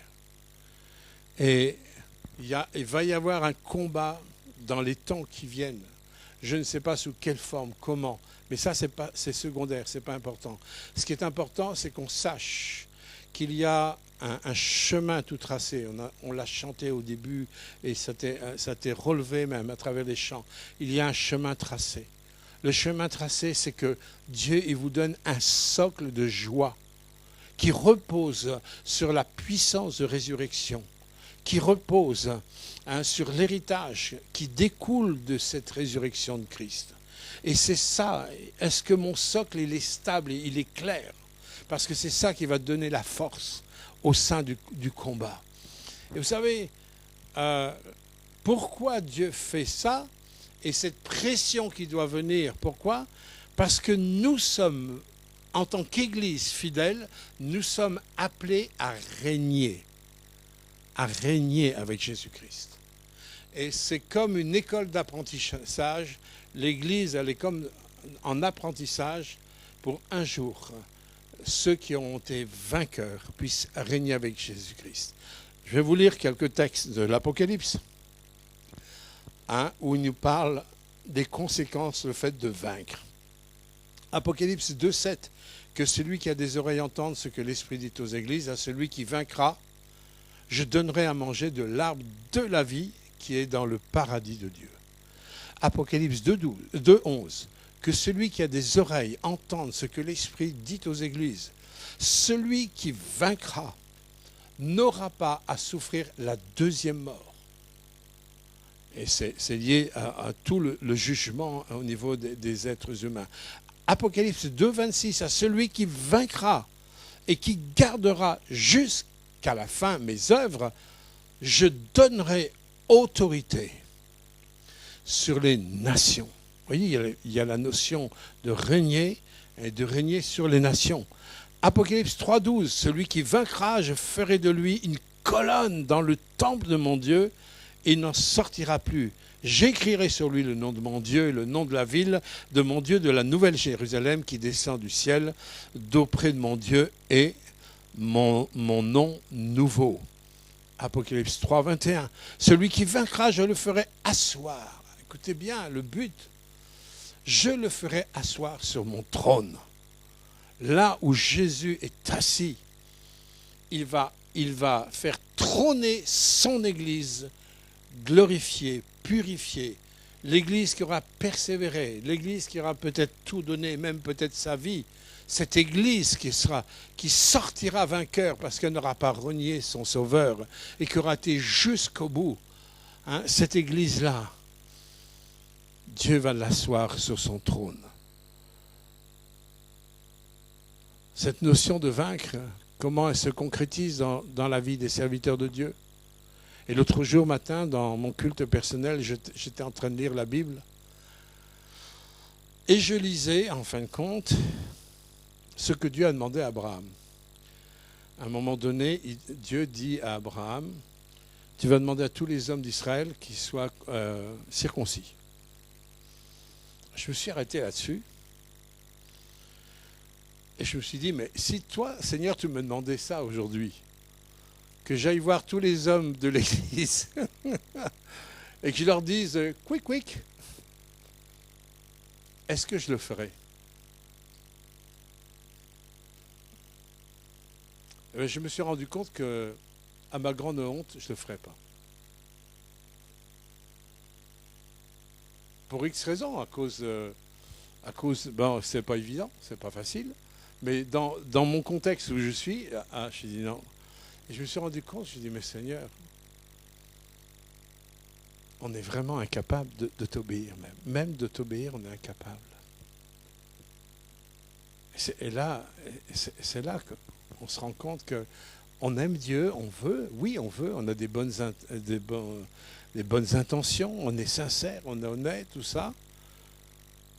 Et il va y avoir un combat dans les temps qui viennent. Je ne sais pas sous quelle forme, comment, mais ça c'est secondaire, c'est pas important. Ce qui est important, c'est qu'on sache qu'il y a un chemin tout tracé. On l'a chanté au début et ça a été relevé même à travers les chants. Il y a un chemin tracé. Le chemin tracé, c'est que Dieu il vous donne un socle de joie qui repose sur la puissance de résurrection, qui repose sur l'héritage qui découle de cette résurrection de Christ. Et c'est ça, est-ce que mon socle il est stable et il est clair? Parce que c'est ça qui va donner la force au sein du combat. Et vous savez, pourquoi Dieu fait ça? Et cette pression qui doit venir, pourquoi? Parce que nous sommes, en tant qu'Église fidèle, nous sommes appelés à régner avec Jésus-Christ. Et c'est comme une école d'apprentissage. L'Église, elle est comme en apprentissage pour un jour, ceux qui ont été vainqueurs puissent régner avec Jésus-Christ. Je vais vous lire quelques textes de l'Apocalypse, où il nous parle des conséquences du fait de vaincre. Apocalypse 2,7, que celui qui a des oreilles entende ce que l'Esprit dit aux églises, à celui qui vaincra, je donnerai à manger de l'arbre de la vie qui est dans le paradis de Dieu. Apocalypse 2,11, que celui qui a des oreilles entende ce que l'Esprit dit aux églises. Celui qui vaincra n'aura pas à souffrir la deuxième mort. Et c'est lié à tout le jugement au niveau des êtres humains. Apocalypse 2,26, à celui qui vaincra et qui gardera jusqu'à la fin mes œuvres, je donnerai autorité sur les nations. Vous voyez, il y a la notion de régner et de régner sur les nations. Apocalypse 3,12, celui qui vaincra, je ferai de lui une colonne dans le temple de mon Dieu, et il n'en sortira plus. J'écrirai sur lui le nom de mon Dieu et le nom de la ville de mon Dieu, de la nouvelle Jérusalem qui descend du ciel, d'auprès de mon Dieu et mon nom nouveau. Apocalypse 3, 21. Celui qui vaincra, je le ferai asseoir. Écoutez bien, le but. Je le ferai asseoir sur mon trône. Là où Jésus est assis, il va faire trôner son Église, glorifiée, purifiée. L'Église qui aura persévéré, l'Église qui aura peut-être tout donné, même peut-être sa vie. Cette Église qui sortira vainqueur parce qu'elle n'aura pas renié son Sauveur et qui aura été jusqu'au bout. Hein, cette Église-là, Dieu va l'asseoir sur son trône. Cette notion de vaincre, comment elle se concrétise dans la vie des serviteurs de Dieu. Et l'autre jour matin, dans mon culte personnel, j'étais en train de lire la Bible. Et je lisais, en fin de compte, ce que Dieu a demandé à Abraham. À un moment donné, Dieu dit à Abraham, tu vas demander à tous les hommes d'Israël qu'ils soient circoncis. Je me suis arrêté là-dessus. Et je me suis dit, mais si toi, Seigneur, tu me demandais ça aujourd'hui, que j'aille voir tous les hommes de l'Église et que je leur dise, quick, est-ce que je le ferais? Je me suis rendu compte que, à ma grande honte, je ne le ferais pas. Pour X raisons, à cause, bon, c'est pas évident, c'est pas facile, mais dans mon contexte où je suis, je dis non. Et je me suis rendu compte, je dis, mais Seigneur, on est vraiment incapable de t'obéir même. Même de t'obéir, on est incapable. Et là, c'est là qu'on se rend compte qu'on aime Dieu, on veut, on a des bonnes intentions, on est sincère, on est honnête, tout ça.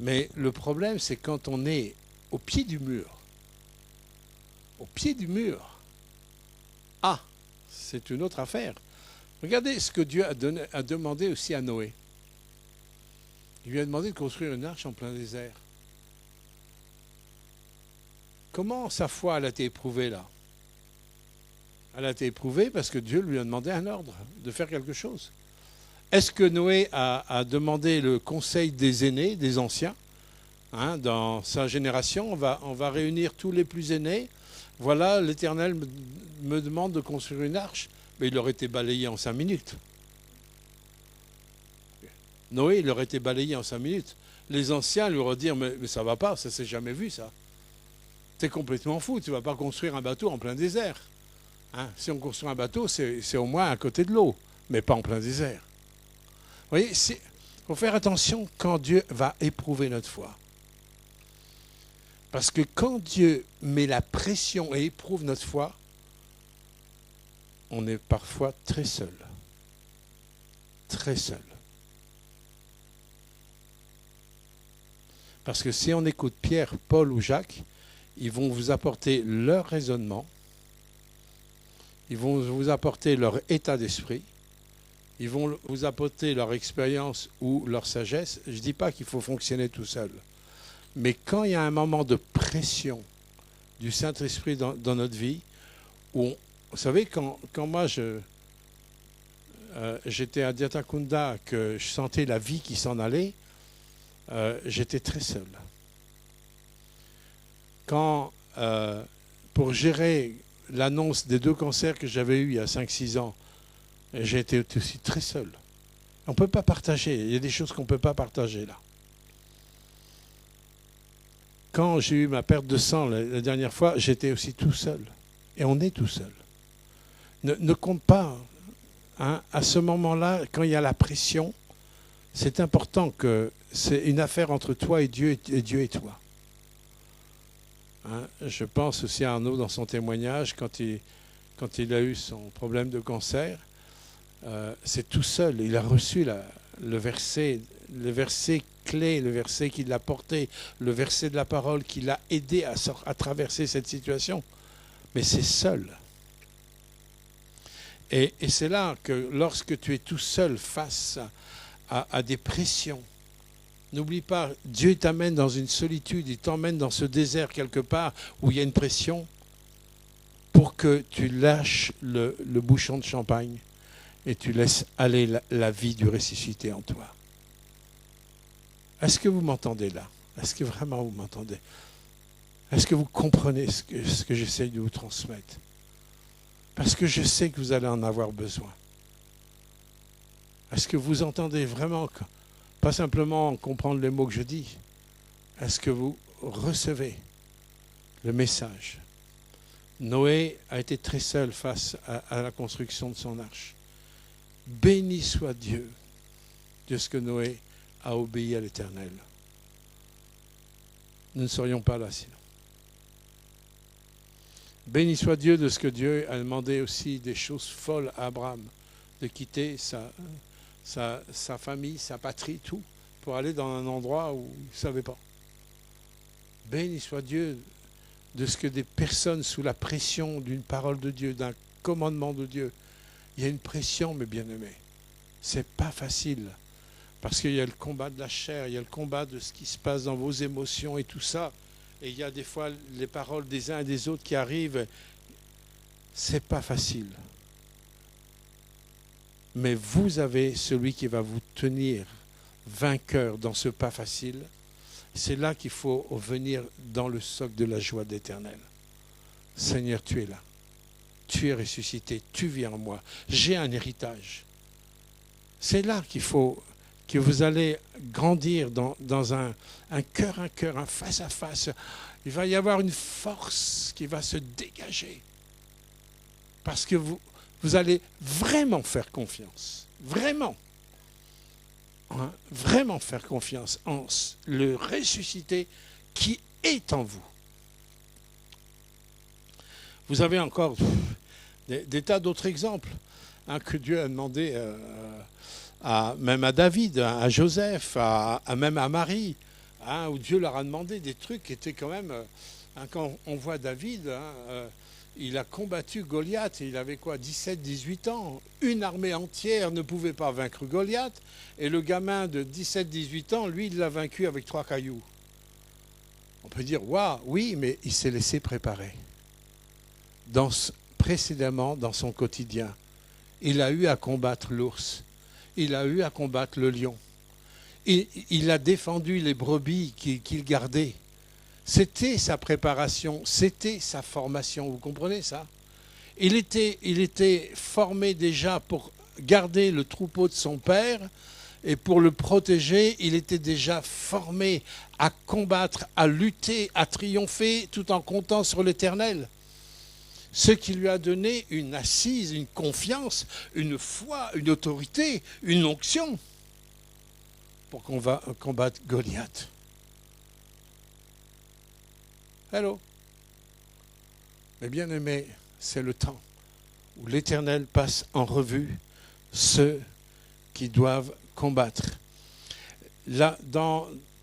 Mais le problème, c'est quand on est au pied du mur. Au pied du mur. Ah, c'est une autre affaire. Regardez ce que Dieu a demandé aussi à Noé. Il lui a demandé de construire une arche en plein désert. Comment sa foi a été éprouvée là? Elle a été éprouvée parce que Dieu lui a demandé un ordre, de faire quelque chose. Est-ce que Noé a demandé le conseil des aînés, des anciens, hein, dans sa génération? On va réunir tous les plus aînés. Voilà, l'Éternel me demande de construire une arche. Mais il aurait été balayé en 5 minutes. Noé, il aurait été balayé en 5 minutes. Les anciens lui auraient dit, mais ça ne va pas, ça ne s'est jamais vu ça. Tu es complètement fou, tu ne vas pas construire un bateau en plein désert. Hein, si on construit un bateau, c'est au moins à côté de l'eau, mais pas en plein désert. Vous voyez, il faut faire attention quand Dieu va éprouver notre foi. Parce que quand Dieu met la pression et éprouve notre foi, on est parfois très seul. Très seul. Parce que si on écoute Pierre, Paul ou Jacques, ils vont vous apporter leur raisonnement, ils vont vous apporter leur état d'esprit, ils vont vous apporter leur expérience ou leur sagesse. Je ne dis pas qu'il faut fonctionner tout seul. Mais quand il y a un moment de pression du Saint-Esprit dans notre vie, où vous savez, quand moi j'étais à Diatakunda, que je sentais la vie qui s'en allait, j'étais très seul. Quand, pour gérer l'annonce des 2 cancers que j'avais eus il y a 5-6 ans, j'ai été aussi très seul. On ne peut pas partager, il y a des choses qu'on ne peut pas partager là. Quand j'ai eu ma perte de sang la dernière fois, j'étais aussi tout seul. Et on est tout seul. Ne compte pas. Hein, à ce moment-là, quand il y a la pression, c'est important que c'est une affaire entre toi et Dieu et toi. Hein, je pense aussi à Arnaud dans son témoignage, quand il a eu son problème de cancer, c'est tout seul. Il a reçu le verset clé, le verset qui l'a porté, le verset de la parole qui l'a aidé à traverser cette situation. Mais c'est seul. Et c'est là que lorsque tu es tout seul face à des pressions, n'oublie pas, Dieu t'amène dans une solitude, il t'emmène dans ce désert quelque part où il y a une pression pour pour que tu lâches le bouchon de champagne et tu laisses aller la vie du ressuscité en toi. Est-ce que vous m'entendez là? Est-ce que vraiment vous m'entendez? Est-ce que vous comprenez ce que j'essaye de vous transmettre? Parce que je sais que vous allez en avoir besoin. Est-ce que vous entendez vraiment, pas simplement comprendre les mots que je dis, est-ce que vous recevez le message? Noé a été très seul face à la construction de son arche. Béni soit Dieu de ce que Noé a obéi à l'Éternel. Nous ne serions pas là sinon. Béni soit Dieu de ce que Dieu a demandé aussi des choses folles à Abraham, de quitter sa famille, sa patrie, tout, pour aller dans un endroit où il ne savait pas. Béni soit Dieu de ce que des personnes sous la pression d'une parole de Dieu, d'un commandement de Dieu, il y a une pression, mes bien-aimés. C'est pas facile, parce qu'il y a le combat de la chair, il y a le combat de ce qui se passe dans vos émotions et tout ça, et il y a des fois les paroles des uns et des autres qui arrivent. C'est pas facile. Mais vous avez celui qui va vous tenir vainqueur dans ce pas facile. C'est là qu'il faut venir dans le socle de la joie d'Éternel. Seigneur, tu es là. Tu es ressuscité. Tu vis en moi. J'ai un héritage. C'est là qu'il faut que vous allez grandir dans un cœur, un face à face. Il va y avoir une force qui va se dégager. Parce que vous allez vraiment faire confiance. Vraiment. Hein, vraiment faire confiance en le ressuscité qui est en vous. Vous avez encore des tas d'autres exemples que Dieu a demandé même à David, à Joseph, même à Marie, où Dieu leur a demandé des trucs qui étaient quand même... quand on voit David... il a combattu Goliath, et il avait quoi, 17-18 ans. Une armée entière ne pouvait pas vaincre Goliath, et le gamin de 17-18 ans, lui, il l'a vaincu avec 3 cailloux. On peut dire, waouh, oui, mais il s'est laissé préparer. Précédemment, dans son quotidien, il a eu à combattre l'ours, il a eu à combattre le lion, il a défendu les brebis qu'il gardait. C'était sa préparation, c'était sa formation, vous comprenez ça? Il était formé déjà pour garder le troupeau de son père et pour le protéger, il était déjà formé à combattre, à lutter, à triompher tout en comptant sur l'Éternel. Ce qui lui a donné une assise, une confiance, une foi, une autorité, une onction pour qu'on va combattre Goliath. Allô? Mais bien aimé, c'est le temps où l'Éternel passe en revue ceux qui doivent combattre. Là,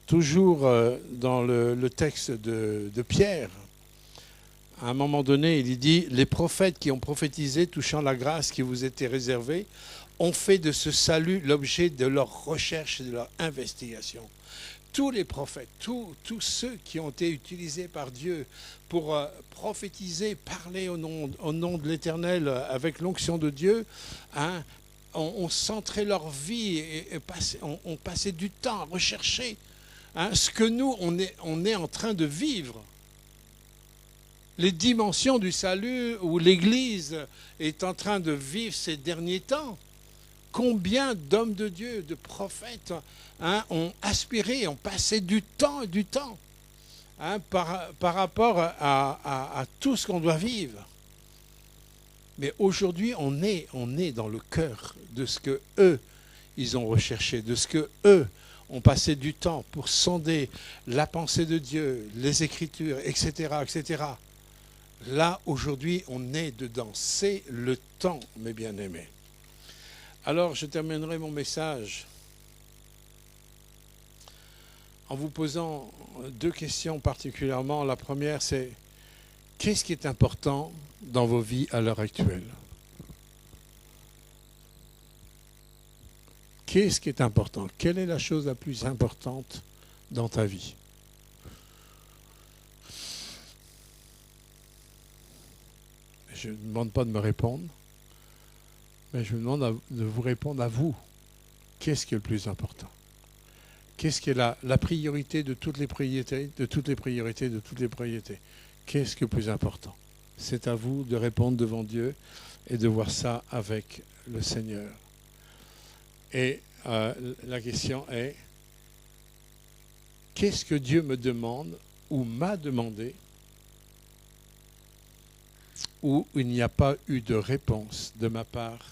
toujours dans le texte de Pierre, à un moment donné, il dit « Les prophètes qui ont prophétisé touchant la grâce qui vous était réservée ont fait de ce salut l'objet de leur recherche et de leur investigation. » Tous les prophètes, tous ceux qui ont été utilisés par Dieu pour prophétiser, parler au nom de l'Éternel avec l'onction de Dieu, ont centré leur vie et ont passé du temps à rechercher ce que nous, on est en train de vivre. Les dimensions du salut où l'Église est en train de vivre ces derniers temps. Combien d'hommes de Dieu, de prophètes, ont aspiré, ont passé du temps par rapport à tout ce qu'on doit vivre. Mais aujourd'hui, on est dans le cœur de ce que eux, ils ont recherché, de ce que eux ont passé du temps pour sonder la pensée de Dieu, les Écritures, etc., etc. Là, aujourd'hui, on est dedans. C'est le temps, mes bien-aimés. Alors, je terminerai mon message en vous posant 2 questions particulièrement. La première, c'est qu'est-ce qui est important dans vos vies à l'heure actuelle? Qu'est-ce qui est important? Quelle est la chose la plus importante dans ta vie? je ne demande pas de me répondre, mais je me demande de vous répondre à vous. Qu'est-ce qui est le plus important? Qu'est-ce qui est la priorité de toutes les priorités, de toutes les priorités, de toutes les priorités? Qu'est-ce qui est le plus important? C'est à vous de répondre devant Dieu et de voir ça avec le Seigneur. Et la question est, qu'est-ce que Dieu me demande ou m'a demandé où il n'y a pas eu de réponse de ma part?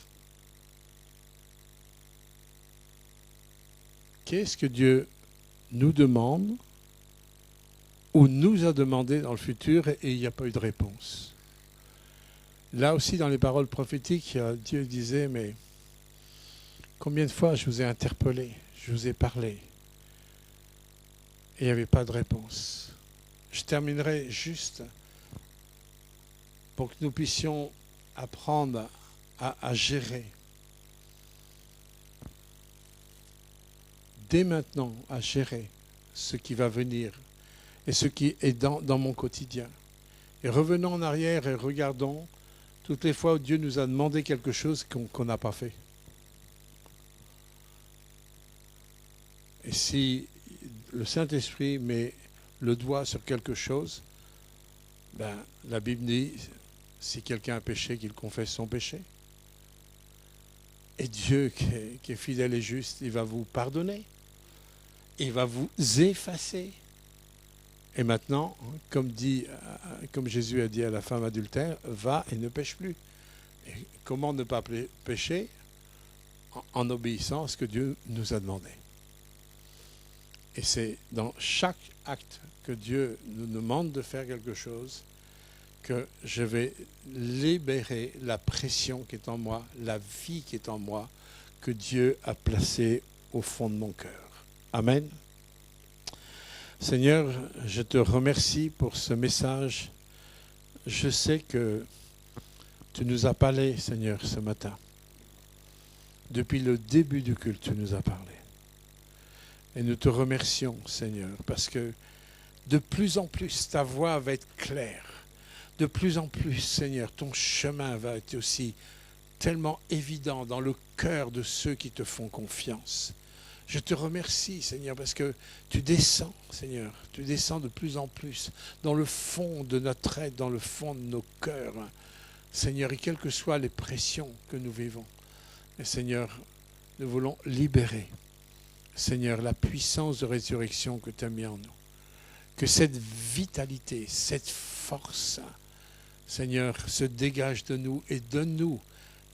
Qu'est-ce que Dieu nous demande ou nous a demandé dans le futur et il n'y a pas eu de réponse? Là aussi, dans les paroles prophétiques, Dieu disait, mais combien de fois je vous ai interpellé, je vous ai parlé et il n'y avait pas de réponse. Je terminerai juste pour que nous puissions apprendre à gérer. Dès maintenant, à gérer ce qui va venir et ce qui est dans mon quotidien. Et revenons en arrière et regardons toutes les fois où Dieu nous a demandé quelque chose qu'on n'a pas fait. Et si le Saint-Esprit met le doigt sur quelque chose, ben, la Bible dit, si quelqu'un a péché, qu'il confesse son péché. Et Dieu, qui est fidèle et juste, il va vous pardonner. Il va vous effacer. Et maintenant, comme Jésus a dit à la femme adultère, va et ne pêche plus. Et comment ne pas pécher? En obéissant à ce que Dieu nous a demandé. Et c'est dans chaque acte que Dieu nous demande de faire quelque chose que je vais libérer la pression qui est en moi, la vie qui est en moi, que Dieu a placée au fond de mon cœur. Amen. Seigneur, je te remercie pour ce message. Je sais que tu nous as parlé, Seigneur, ce matin. Depuis le début du culte, tu nous as parlé. Et nous te remercions, Seigneur, parce que de plus en plus, ta voix va être claire. De plus en plus, Seigneur, ton chemin va être aussi tellement évident dans le cœur de ceux qui te font confiance. Je te remercie, Seigneur, parce que tu descends, Seigneur, tu descends de plus en plus dans le fond de notre être, dans le fond de nos cœurs, Seigneur, et quelles que soient les pressions que nous vivons. Et Seigneur, nous voulons libérer, Seigneur, la puissance de résurrection que tu as mis en nous. Que cette vitalité, cette force, Seigneur, se dégage de nous et donne-nous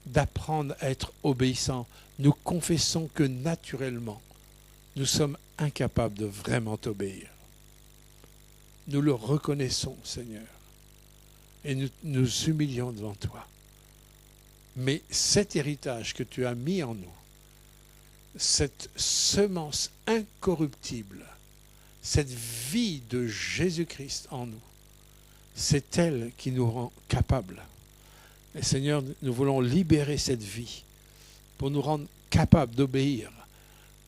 d'apprendre à être obéissants. Nous confessons que naturellement, nous sommes incapables de vraiment t'obéir. Nous le reconnaissons, Seigneur, et nous nous humilions devant toi. Mais cet héritage que tu as mis en nous, cette semence incorruptible, cette vie de Jésus-Christ en nous, c'est elle qui nous rend capables. Et Seigneur, nous voulons libérer cette vie pour nous rendre capables d'obéir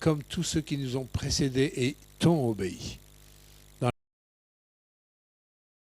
comme tous ceux qui nous ont précédés et t'ont obéi.